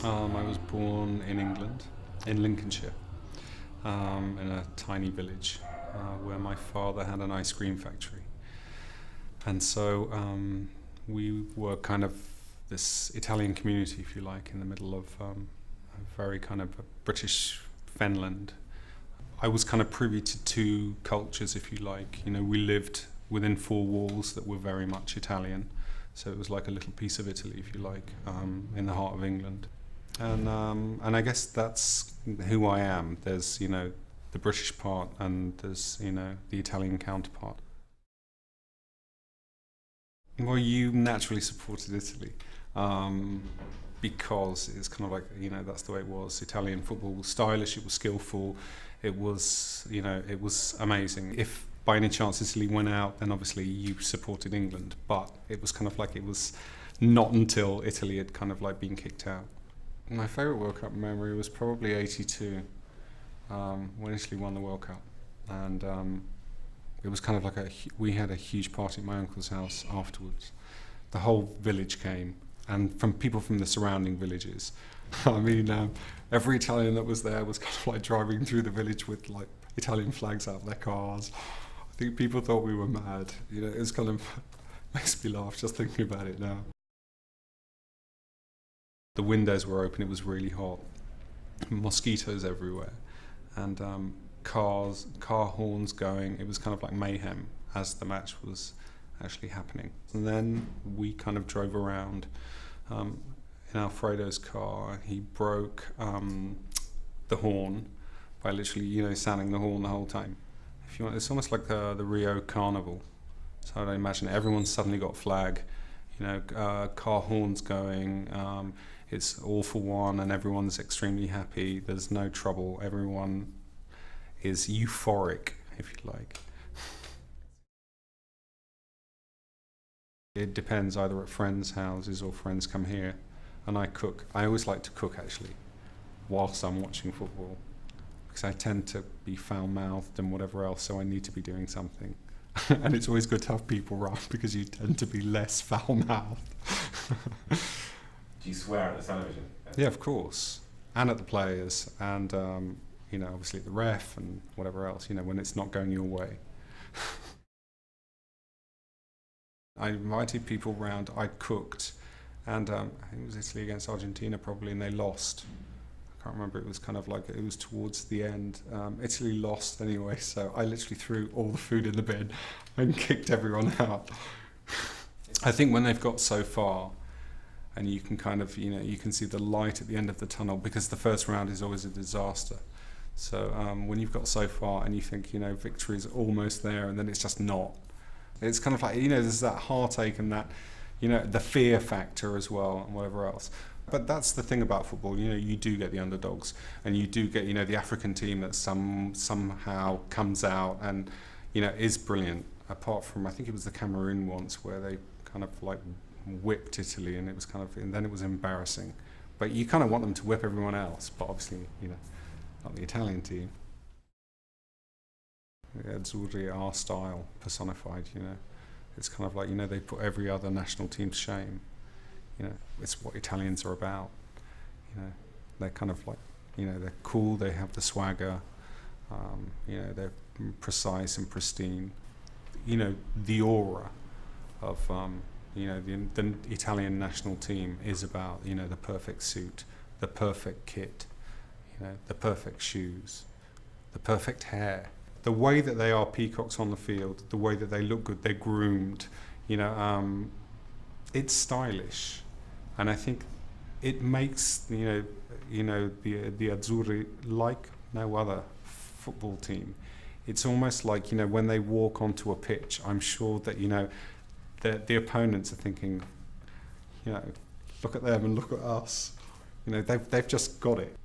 I was born in England, in Lincolnshire, in a tiny village where my father had an ice cream factory. And so we were kind of this Italian community, if you like, in the middle of a very kind of British Fenland. I was kind of privy to two cultures, if you like. You know, we lived within four walls that were very much Italian. So it was like a little piece of Italy, if you like, in the heart of England. And I guess that's who I am. There's, you know, the British part and there's, you know, the Italian counterpart. Well, you naturally supported Italy because it's kind of like, you know, that's the way it was. Italian football was stylish, it was skillful, it was, you know, it was amazing. If by any chance Italy went out, then obviously you supported England, but it was kind of like it was not until Italy had kind of like been kicked out. My favourite World Cup memory was probably '82, when Italy won the World Cup, and it was kind of like we had a huge party at my uncle's house afterwards. The whole village came, and from people from the surrounding villages. I mean, every Italian that was there was kind of like driving through the village with like Italian flags out of their cars. I think people thought we were mad. You know, it was kind of makes me laugh just thinking about it now. The windows were open, it was really hot, mosquitoes everywhere, and car horns going. It was kind of like mayhem as the match was actually happening. And then we kind of drove around in Alfredo's car. He broke the horn by literally, you know, sounding the horn the whole time. If you want, it's almost like the Rio Carnival. So I'd imagine everyone's suddenly got a flag, you know, car horns going. It's all for one, and everyone's extremely happy. There's no trouble. Everyone is euphoric, if you like. It depends, either at friends' houses or friends come here, and I cook. I always like to cook, actually, whilst I'm watching football, because I tend to be foul-mouthed and whatever else, so I need to be doing something. And it's always good to have people around because you tend to be less foul-mouthed. Do you swear at the television? Yeah, of course, and at the players, and you know, obviously at the ref and whatever else. You know, when it's not going your way. I invited people round. I cooked, and I think it was Italy against Argentina probably, and they lost. I can't remember. It was kind of like it was towards the end. Italy lost anyway, so I literally threw all the food in the bin and kicked everyone out. I think when they've got so far, and you can kind of, you know, you can see the light at the end of the tunnel, because the first round is always a disaster. So when you've got so far and you think, you know, victory is almost there, and then it's just not. It's kind of like, you know, there's that heartache and that, you know, the fear factor as well and whatever else. But that's the thing about football, you know, you do get the underdogs, and you do get, you know, the African team that somehow comes out and, you know, is brilliant. Apart from, I think it was the Cameroon once where they kind of like whipped Italy, and it was kind of, and then it was embarrassing. But you kind of want them to whip everyone else, but obviously, you know, not the Italian team. The Azzurri, our style personified, you know. It's kind of like, you know, they put every other national team to shame. You know, it's what Italians are about. You know, they're kind of like, you know, they're cool, they have the swagger, you know, they're precise and pristine. You know, the aura of, you know, the Italian national team is about, you know, the perfect suit, the perfect kit, you know, the perfect shoes, the perfect hair. The way that they are peacocks on the field, the way that they look good, they're groomed, you know, it's stylish. And I think it makes, you know, the Azzurri like no other football team. It's almost like, you know, when they walk onto a pitch, I'm sure that, you know, the opponents are thinking, you know, look at them and look at us. You know, they've just got it.